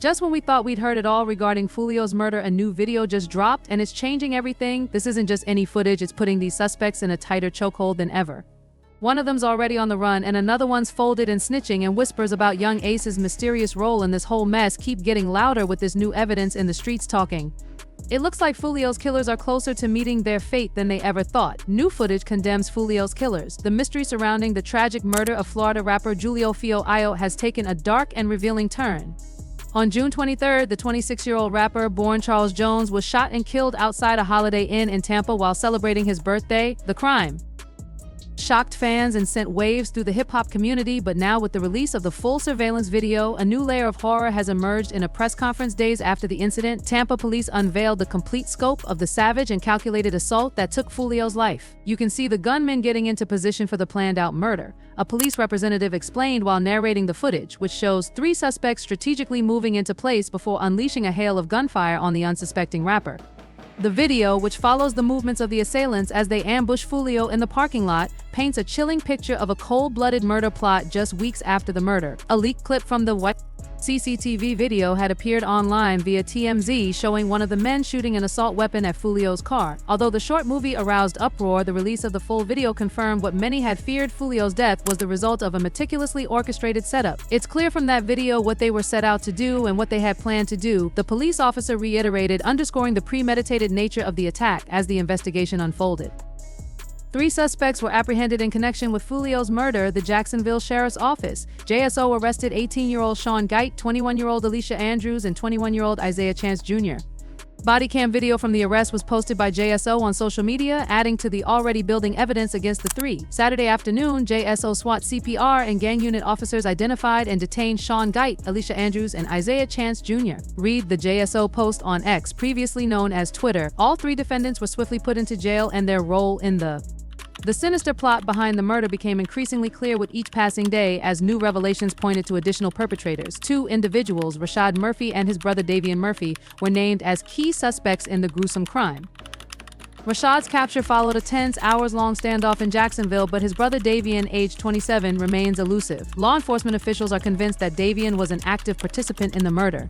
Just when we thought we'd heard it all regarding Foolio's murder, a new video just dropped, and it's changing everything. This isn't just any footage, it's putting these suspects in a tighter chokehold than ever. One of them's already on the run, and another one's folded and snitching, and whispers about young Ace's mysterious role in this whole mess keep getting louder with this new evidence in the streets talking. It looks like Foolio's killers are closer to meeting their fate than they ever thought. New footage condemns Foolio's killers. The mystery surrounding the tragic murder of Florida rapper Foolio has taken a dark and revealing turn. On June 23rd, the 26-year-old rapper, born Charles Jones, was shot and killed outside a Holiday Inn in Tampa while celebrating his birthday. The crime shocked fans and sent waves through the hip-hop community, but now with the release of the full surveillance video, a new layer of horror has emerged. In a press conference days after the incident, Tampa police unveiled the complete scope of the savage and calculated assault that took Foolio's life. You can see the gunman getting into position for the planned-out murder, a police representative explained while narrating the footage, which shows 3 suspects strategically moving into place before unleashing a hail of gunfire on the unsuspecting rapper. The video, which follows the movements of the assailants as they ambush Foolio in the parking lot, paints a chilling picture of a cold-blooded murder plot just weeks after the murder. A leaked clip from the CCTV video had appeared online via TMZ, showing one of the men shooting an assault weapon at Foolio's car. Although the short movie aroused uproar, the release of the full video confirmed what many had feared: Foolio's death was the result of a meticulously orchestrated setup. It's clear from that video what they were set out to do and what they had planned to do, the police officer reiterated, underscoring the premeditated nature of the attack as the investigation unfolded. 3 suspects were apprehended in connection with Foolio's murder. The Jacksonville Sheriff's Office, JSO, arrested 18-year-old Sean Geit, 21-year-old Alicia Andrews, and 21-year-old Isaiah Chance Jr. Body cam video from the arrest was posted by JSO on social media, adding to the already building evidence against the 3. Saturday afternoon, JSO SWAT, CPR, and gang unit officers identified and detained Sean Geit, Alicia Andrews, and Isaiah Chance Jr. Read the JSO post on X, previously known as Twitter. All 3 defendants were swiftly put into jail, and their role in the sinister plot behind the murder became increasingly clear with each passing day as new revelations pointed to additional perpetrators. 2 individuals, Rashad Murphy and his brother Davian Murphy, were named as key suspects in the gruesome crime. Rashad's capture followed a tense, hours-long standoff in Jacksonville, but his brother Davian, aged 27, remains elusive. Law enforcement officials are convinced that Davian was an active participant in the murder.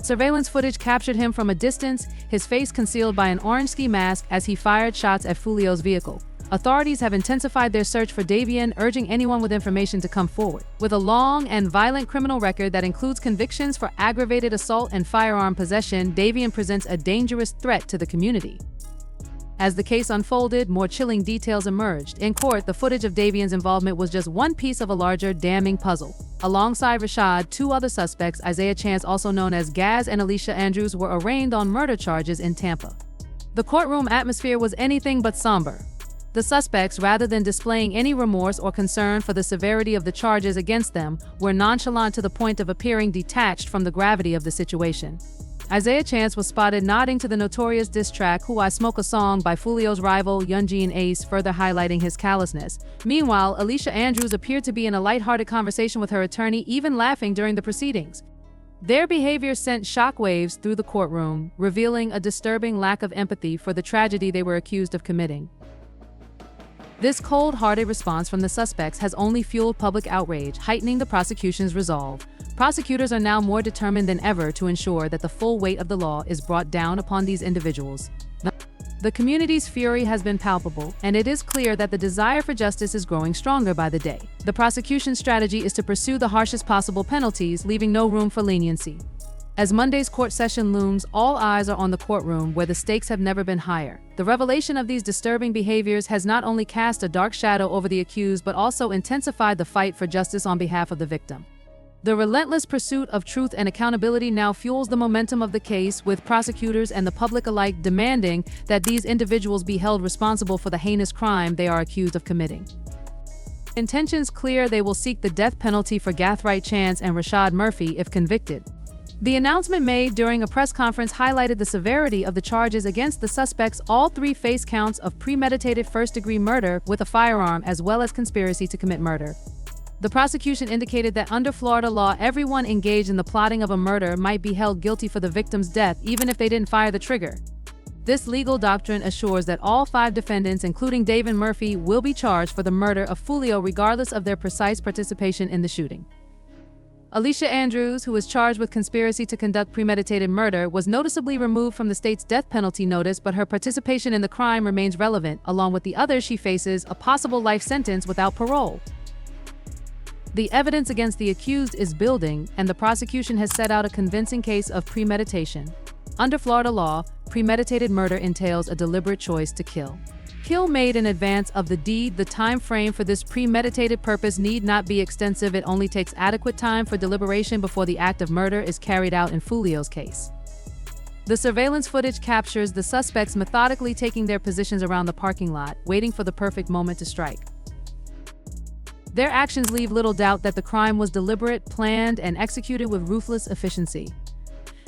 Surveillance footage captured him from a distance, his face concealed by an orange ski mask as he fired shots at Foolio's vehicle. Authorities have intensified their search for Davian, urging anyone with information to come forward. With a long and violent criminal record that includes convictions for aggravated assault and firearm possession, Davian presents a dangerous threat to the community. As the case unfolded, more chilling details emerged. In court, the footage of Davian's involvement was just one piece of a larger, damning puzzle. Alongside Rashad, 2 other suspects, Isaiah Chance, also known as Gaz, and Alicia Andrews, were arraigned on murder charges in Tampa. The courtroom atmosphere was anything but somber. The suspects, rather than displaying any remorse or concern for the severity of the charges against them, were nonchalant to the point of appearing detached from the gravity of the situation. Isaiah Chance was spotted nodding to the notorious diss track "Who I Smoke a Song" by Foolio's rival Youngji and Ace, further highlighting his callousness. Meanwhile, Alicia Andrews appeared to be in a lighthearted conversation with her attorney, even laughing during the proceedings. Their behavior sent shockwaves through the courtroom, revealing a disturbing lack of empathy for the tragedy they were accused of committing. This cold-hearted response from the suspects has only fueled public outrage, heightening the prosecution's resolve. Prosecutors are now more determined than ever to ensure that the full weight of the law is brought down upon these individuals. The community's fury has been palpable, and it is clear that the desire for justice is growing stronger by the day. The prosecution's strategy is to pursue the harshest possible penalties, leaving no room for leniency. As Monday's court session looms, all eyes are on the courtroom, where the stakes have never been higher. The revelation of these disturbing behaviors has not only cast a dark shadow over the accused but also intensified the fight for justice on behalf of the victim. The relentless pursuit of truth and accountability now fuels the momentum of the case, with prosecutors and the public alike demanding that these individuals be held responsible for the heinous crime they are accused of committing. Intentions clear: they will seek the death penalty for Gathright Chance and Rashad Murphy if convicted. The announcement made during a press conference highlighted the severity of the charges against the suspects. All 3 face counts of premeditated first-degree murder with a firearm, as well as conspiracy to commit murder. The prosecution indicated that under Florida law, everyone engaged in the plotting of a murder might be held guilty for the victim's death, even if they didn't fire the trigger. This legal doctrine assures that all 5 defendants, including Davian Murphy, will be charged for the murder of Foolio regardless of their precise participation in the shooting. Alicia Andrews, who is charged with conspiracy to conduct premeditated murder, was noticeably removed from the state's death penalty notice, but her participation in the crime remains relevant. Along with the others, she faces a possible life sentence without parole. The evidence against the accused is building, and the prosecution has set out a convincing case of premeditation. Under Florida law, premeditated murder entails a deliberate choice to kill. Kill made in advance of the deed. The time frame for this premeditated purpose need not be extensive. It only takes adequate time for deliberation before the act of murder is carried out in Foolio'S case. The surveillance footage captures the suspects methodically taking their positions around the parking lot, waiting for the perfect moment to strike. Their actions leave little doubt that the crime was deliberate, planned, and executed with ruthless efficiency.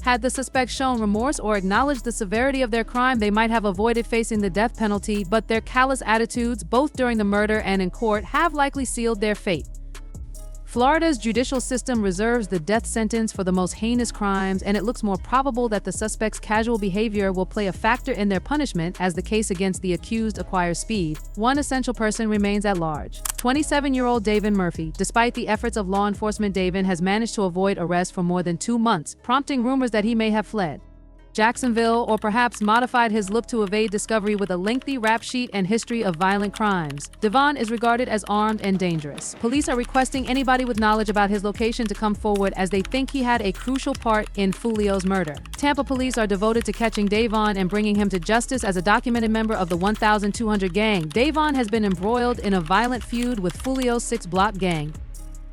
Had the suspects shown remorse or acknowledged the severity of their crime, they might have avoided facing the death penalty, but their callous attitudes, both during the murder and in court, have likely sealed their fate. Florida's judicial system reserves the death sentence for the most heinous crimes, and it looks more probable that the suspects' casual behavior will play a factor in their punishment as the case against the accused acquires speed. One essential person remains at large. 27-year-old Davin Murphy. Despite the efforts of law enforcement, Davin has managed to avoid arrest for more than 2 months, prompting rumors that he may have fled Jacksonville or perhaps modified his look to evade discovery. With a lengthy rap sheet and history of violent crimes, Davin is regarded as armed and dangerous. Police are requesting anybody with knowledge about his location to come forward as they think he had a crucial part in Foolio'S murder. Tampa police are devoted to catching Davin and bringing him to justice. As a documented member of the 1200 gang, Davin has been embroiled in a violent feud with Foolio'S 6-block gang,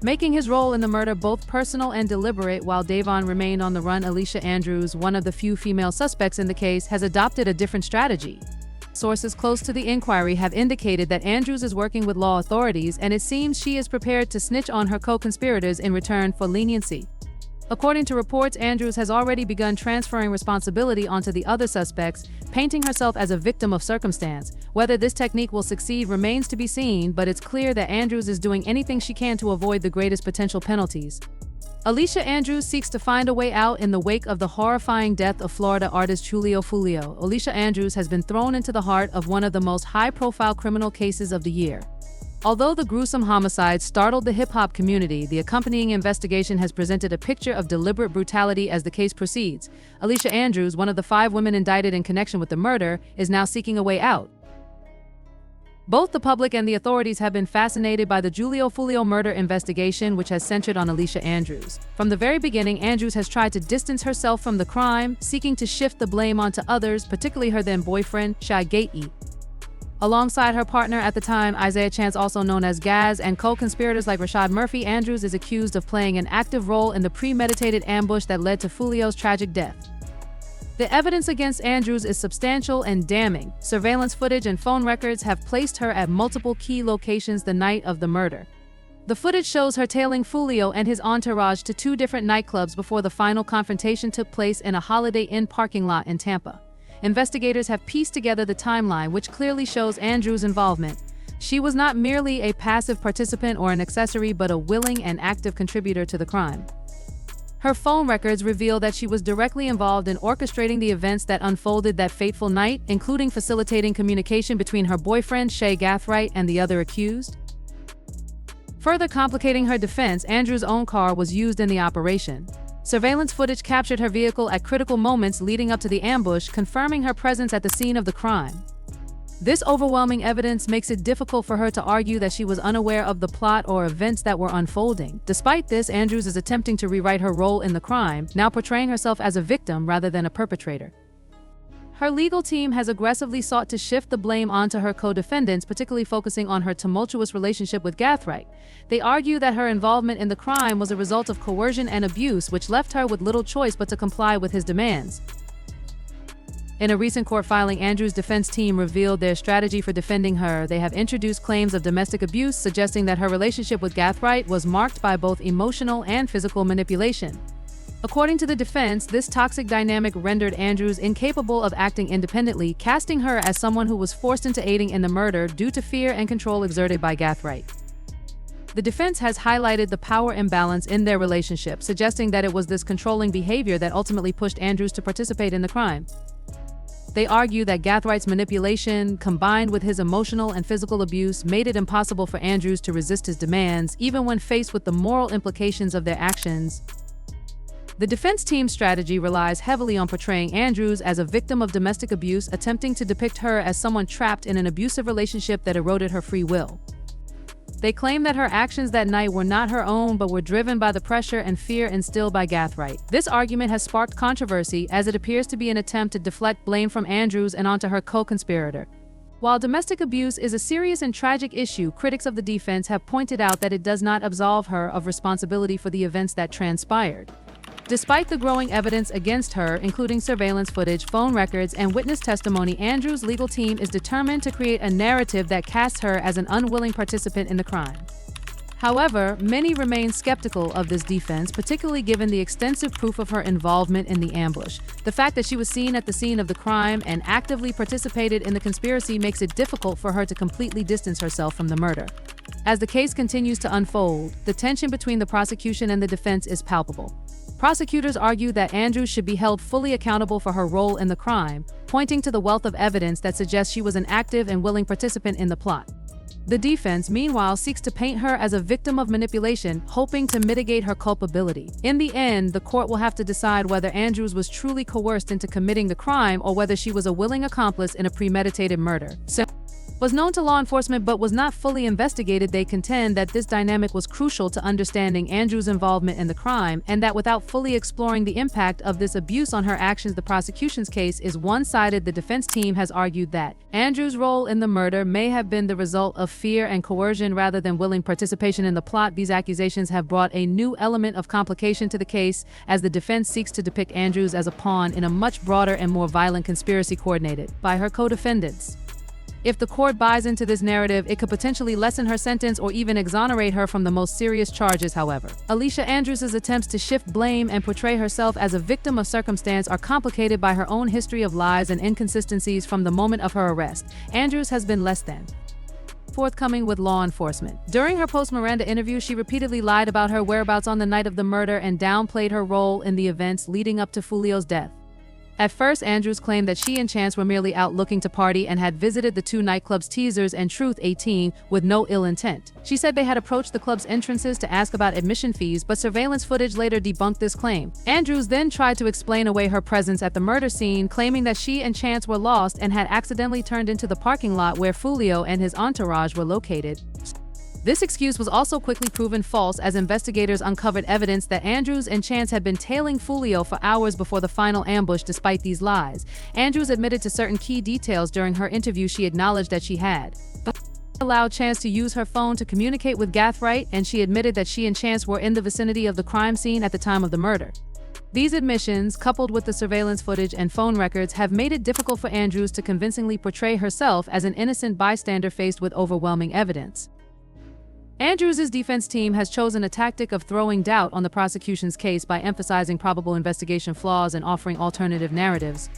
making his role in the murder both personal and deliberate. While Davin remained on the run, Alicia Andrews, one of the few female suspects in the case, has adopted a different strategy. Sources close to the inquiry have indicated that Andrews is working with law authorities, and it seems she is prepared to snitch on her co-conspirators in return for leniency. According to reports, Andrews has already begun transferring responsibility onto the other suspects, painting herself as a victim of circumstance. Whether this technique will succeed remains to be seen, but it's clear that Andrews is doing anything she can to avoid the greatest potential penalties. Alicia Andrews seeks to find a way out in the wake of the horrifying death of Florida artist Julio Foolio. Alicia Andrews has been thrown into the heart of one of the most high-profile criminal cases of the year. Although the gruesome homicide startled the hip-hop community, the accompanying investigation has presented a picture of deliberate brutality as the case proceeds. Alicia Andrews, one of the 5 women indicted in connection with the murder, is now seeking a way out. Both the public and the authorities have been fascinated by the Julio Foolio murder investigation, which has centered on Alicia Andrews. From the very beginning, Andrews has tried to distance herself from the crime, seeking to shift the blame onto others, particularly her then-boyfriend, Shy Gatey. Alongside her partner at the time, Isaiah Chance, also known as Gaz, and co-conspirators like Rashad Murphy, Andrews is accused of playing an active role in the premeditated ambush that led to Foolio's tragic death. The evidence against Andrews is substantial and damning. Surveillance footage and phone records have placed her at multiple key locations the night of the murder. The footage shows her tailing Foolio and his entourage to 2 different nightclubs before the final confrontation took place in a Holiday Inn parking lot in Tampa. Investigators have pieced together the timeline, which clearly shows Andrews' involvement. She was not merely a passive participant or an accessory, but a willing and active contributor to the crime. Her phone records reveal that she was directly involved in orchestrating the events that unfolded that fateful night, including facilitating communication between her boyfriend, Shay Gathright, and the other accused. Further complicating her defense, Andrews' own car was used in the operation. Surveillance footage captured her vehicle at critical moments leading up to the ambush, confirming her presence at the scene of the crime. This overwhelming evidence makes it difficult for her to argue that she was unaware of the plot or events that were unfolding. Despite this, Andrews is attempting to rewrite her role in the crime, now portraying herself as a victim rather than a perpetrator. Her legal team has aggressively sought to shift the blame onto her co-defendants, particularly focusing on her tumultuous relationship with Gathright. They argue that her involvement in the crime was a result of coercion and abuse, which left her with little choice but to comply with his demands. In a recent court filing, Andrews' defense team revealed their strategy for defending her. They have introduced claims of domestic abuse, suggesting that her relationship with Gathright was marked by both emotional and physical manipulation. According to the defense, this toxic dynamic rendered Andrews incapable of acting independently, casting her as someone who was forced into aiding in the murder due to fear and control exerted by Gathright. The defense has highlighted the power imbalance in their relationship, suggesting that it was this controlling behavior that ultimately pushed Andrews to participate in the crime. They argue that Gathwright's manipulation, combined with his emotional and physical abuse, made it impossible for Andrews to resist his demands, even when faced with the moral implications of their actions. The defense team's strategy relies heavily on portraying Andrews as a victim of domestic abuse, attempting to depict her as someone trapped in an abusive relationship that eroded her free will. They claim that her actions that night were not her own but were driven by the pressure and fear instilled by Gathwright. This argument has sparked controversy, as it appears to be an attempt to deflect blame from Andrews and onto her co-conspirator. While domestic abuse is a serious and tragic issue, critics of the defense have pointed out that it does not absolve her of responsibility for the events that transpired. Despite the growing evidence against her, including surveillance footage, phone records, and witness testimony, Andrews' legal team is determined to create a narrative that casts her as an unwilling participant in the crime. However, many remain skeptical of this defense, particularly given the extensive proof of her involvement in the ambush. The fact that she was seen at the scene of the crime and actively participated in the conspiracy makes it difficult for her to completely distance herself from the murder. As the case continues to unfold, the tension between the prosecution and the defense is palpable. Prosecutors argue that Andrews should be held fully accountable for her role in the crime, pointing to the wealth of evidence that suggests she was an active and willing participant in the plot. The defense, meanwhile, seeks to paint her as a victim of manipulation, hoping to mitigate her culpability. In the end, the court will have to decide whether Andrews was truly coerced into committing the crime or whether she was a willing accomplice in a premeditated murder. Was known to law enforcement but was not fully investigated. They contend that this dynamic was crucial to understanding Andrews' involvement in the crime, and that without fully exploring the impact of this abuse on her actions, the prosecution's case is one-sided. The defense team has argued that Andrews' role in the murder may have been the result of fear and coercion rather than willing participation in the plot. These accusations have brought a new element of complication to the case, as the defense seeks to depict Andrews as a pawn in a much broader and more violent conspiracy coordinated by her co-defendants. If the court buys into this narrative, it could potentially lessen her sentence or even exonerate her from the most serious charges. However, Alicia Andrews' attempts to shift blame and portray herself as a victim of circumstance are complicated by her own history of lies and inconsistencies from the moment of her arrest. Andrews has been less than forthcoming with law enforcement. During her post-Miranda interview, she repeatedly lied about her whereabouts on the night of the murder and downplayed her role in the events leading up to Foolio'S death. At first, Andrews claimed that she and Chance were merely out looking to party and had visited the two nightclubs Teasers and Truth 18 with no ill intent. She said they had approached the club's entrances to ask about admission fees, but surveillance footage later debunked this claim. Andrews then tried to explain away her presence at the murder scene, claiming that she and Chance were lost and had accidentally turned into the parking lot where Foolio and his entourage were located. This excuse was also quickly proven false, as investigators uncovered evidence that Andrews and Chance had been tailing Foolio for hours before the final ambush. Despite these lies, Andrews admitted to certain key details during her interview. She acknowledged that she had allowed Chance to use her phone to communicate with Gathwright, and she admitted that she and Chance were in the vicinity of the crime scene at the time of the murder. These admissions, coupled with the surveillance footage and phone records, have made it difficult for Andrews to convincingly portray herself as an innocent bystander faced with overwhelming evidence. Andrews' defense team has chosen a tactic of throwing doubt on the prosecution's case by emphasizing probable investigation flaws and offering alternative narratives.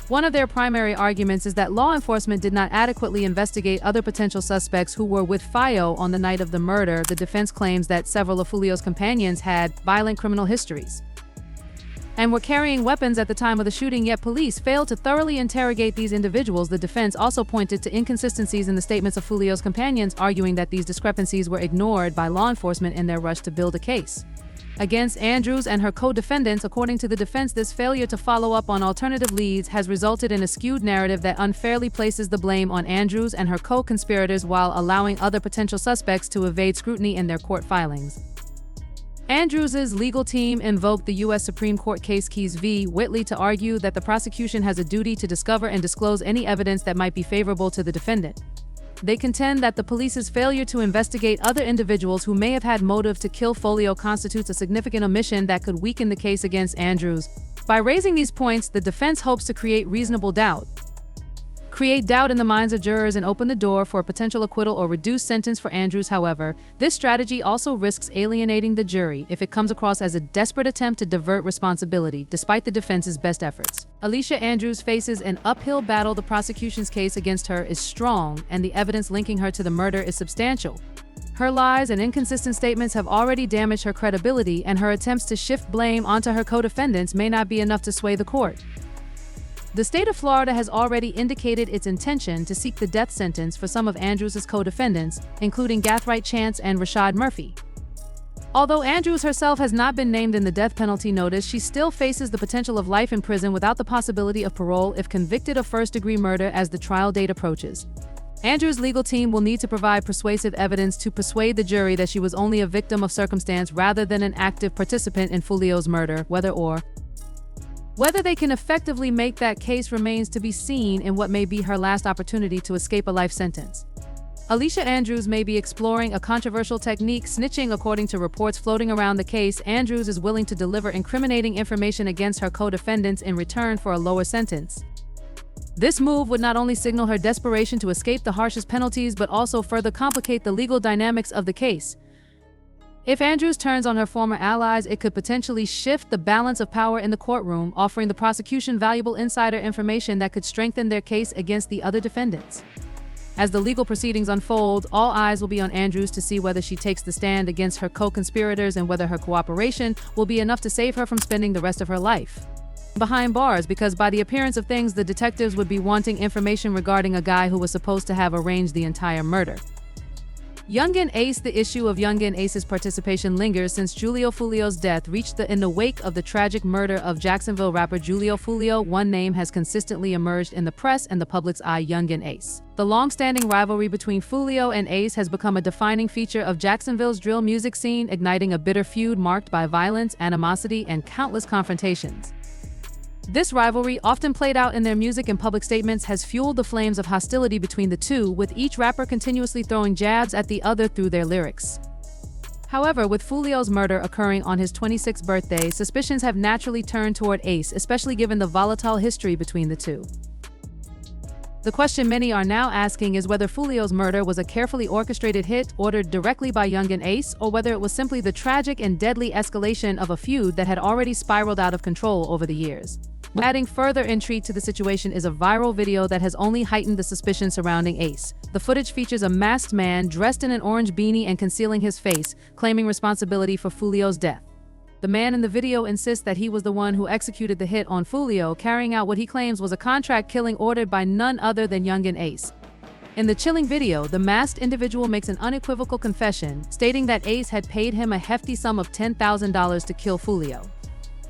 One of their primary arguments is that law enforcement did not adequately investigate other potential suspects who were with Foolio on the night of the murder. The defense claims that several of Foolio's companions had violent criminal histories and were carrying weapons at the time of the shooting, yet police failed to thoroughly interrogate these individuals. The defense also pointed to inconsistencies in the statements of Foolio's companions, arguing that these discrepancies were ignored by law enforcement in their rush to build a case against Andrews and her co-defendants. According to the defense, this failure to follow up on alternative leads has resulted in a skewed narrative that unfairly places the blame on Andrews and her co-conspirators while allowing other potential suspects to evade scrutiny in their court filings. Andrews' legal team invoked the U.S. Supreme Court case Keys v. Whitley to argue that the prosecution has a duty to discover and disclose any evidence that might be favorable to the defendant. They contend that the police's failure to investigate other individuals who may have had motive to kill Foolio constitutes a significant omission that could weaken the case against Andrews. By raising these points, the defense hopes to create doubt in the minds of jurors and open the door for a potential acquittal or reduced sentence for Andrews. However, this strategy also risks alienating the jury if it comes across as a desperate attempt to divert responsibility, despite the defense's best efforts. Alicia Andrews faces an uphill battle. The prosecution's case against her is strong, and the evidence linking her to the murder is substantial. Her lies and inconsistent statements have already damaged her credibility, and her attempts to shift blame onto her co-defendants may not be enough to sway the court. The state of Florida has already indicated its intention to seek the death sentence for some of Andrews' co-defendants, including Gathright Chance and Rashad Murphy. Although Andrews herself has not been named in the death penalty notice, she still faces the potential of life in prison without the possibility of parole if convicted of first-degree murder as the trial date approaches. Andrews' legal team will need to provide persuasive evidence to persuade the jury that she was only a victim of circumstance rather than an active participant in Foolio'S murder. Whether they can effectively make that case remains to be seen in what may be her last opportunity to escape a life sentence. Alicia Andrews may be exploring a controversial technique, snitching. According to reports floating around the case, Andrews is willing to deliver incriminating information against her co-defendants in return for a lower sentence. This move would not only signal her desperation to escape the harshest penalties, but also further complicate the legal dynamics of the case. If Andrews turns on her former allies, it could potentially shift the balance of power in the courtroom, offering the prosecution valuable insider information that could strengthen their case against the other defendants. As the legal proceedings unfold, all eyes will be on Andrews to see whether she takes the stand against her co-conspirators and whether her cooperation will be enough to save her from spending the rest of her life behind bars, because by the appearance of things, the detectives would be wanting information regarding a guy who was supposed to have arranged the entire murder. Youngin Ace. The issue of Youngin Ace's participation lingers since Julio Foolio's death reached in the wake of the tragic murder of Jacksonville rapper Julio Foolio. One name has consistently emerged in the press and the public's eye: Youngin Ace. The long-standing rivalry between Foolio and Ace has become a defining feature of Jacksonville's drill music scene, igniting a bitter feud marked by violence, animosity, and countless confrontations. This rivalry, often played out in their music and public statements, has fueled the flames of hostility between the two, with each rapper continuously throwing jabs at the other through their lyrics. However, with Foolio's murder occurring on his 26th birthday, suspicions have naturally turned toward Ace, especially given the volatile history between the two. The question many are now asking is whether Foolio's murder was a carefully orchestrated hit ordered directly by Youngin Ace, or whether it was simply the tragic and deadly escalation of a feud that had already spiraled out of control over the years. Adding further intrigue to the situation is a viral video that has only heightened the suspicion surrounding Ace. The footage features a masked man dressed in an orange beanie and concealing his face, claiming responsibility for Foolio's death. The man in the video insists that he was the one who executed the hit on Foolio, carrying out what he claims was a contract killing ordered by none other than Youngin Ace. In the chilling video, the masked individual makes an unequivocal confession, stating that Ace had paid him a hefty sum of $10,000 to kill Foolio.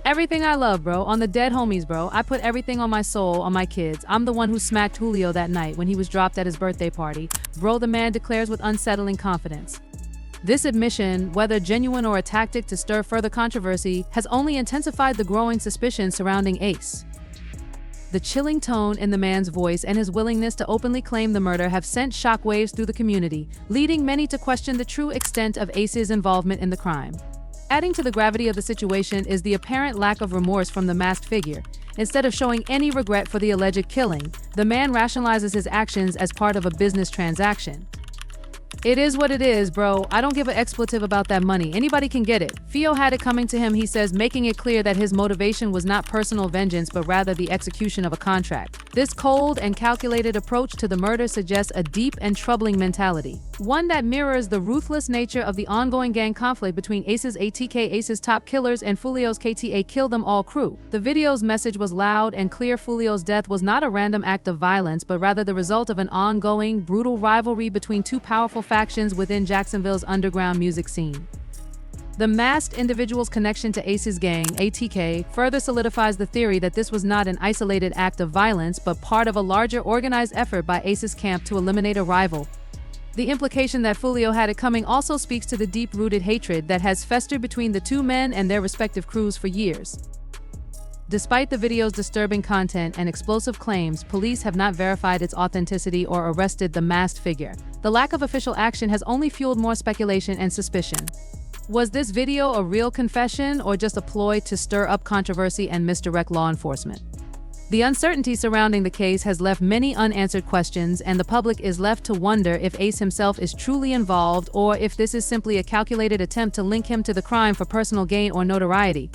Everything I love, bro, on the dead homies, bro. I put everything on my soul, on my kids. I'm the one who smacked Julio that night when he was dropped at his birthday party. Bro, the man declares with unsettling confidence. This admission, whether genuine or a tactic to stir further controversy, has only intensified the growing suspicion surrounding Ace. The chilling tone in the man's voice and his willingness to openly claim the murder have sent shockwaves through the community, leading many to question the true extent of Ace's involvement in the crime. Adding to the gravity of the situation is the apparent lack of remorse from the masked figure. Instead of showing any regret for the alleged killing, the man rationalizes his actions as part of a business transaction. It is what it is, bro. I don't give an expletive about that money. Anybody can get it. Fio had it coming to him, he says, making it clear that his motivation was not personal vengeance, but rather the execution of a contract. This cold and calculated approach to the murder suggests a deep and troubling mentality, one that mirrors the ruthless nature of the ongoing gang conflict between Ace's ATK Ace's top killers and Foolio's KTA Kill Them All crew. The video's message was loud and clear. Foolio's death was not a random act of violence, but rather the result of an ongoing, brutal rivalry between two powerful factions within Jacksonville's underground music scene. The masked individual's connection to Ace's gang, ATK, further solidifies the theory that this was not an isolated act of violence, but part of a larger organized effort by Ace's camp to eliminate a rival. The implication that Foolio had it coming also speaks to the deep-rooted hatred that has festered between the two men and their respective crews for years. Despite the video's disturbing content and explosive claims, police have not verified its authenticity or arrested the masked figure. The lack of official action has only fueled more speculation and suspicion. Was this video a real confession or just a ploy to stir up controversy and misdirect law enforcement? The uncertainty surrounding the case has left many unanswered questions, and the public is left to wonder if Ace himself is truly involved or if this is simply a calculated attempt to link him to the crime for personal gain or notoriety.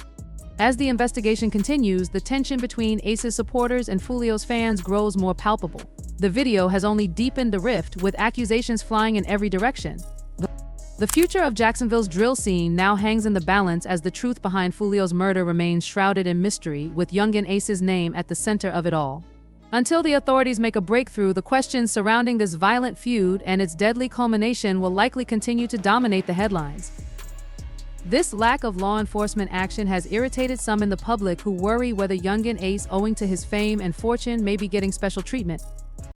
As the investigation continues, the tension between Ace's supporters and Foolio's fans grows more palpable. The video has only deepened the rift, with accusations flying in every direction. The future of Jacksonville's drill scene now hangs in the balance as the truth behind Foolio'S murder remains shrouded in mystery, with youngin' Ace's name at the center of it all. Until the authorities make a breakthrough, the questions surrounding this violent feud and its deadly culmination will likely continue to dominate the headlines. This lack of law enforcement action has irritated some in the public who worry whether youngin' Ace, owing to his fame and fortune, may be getting special treatment.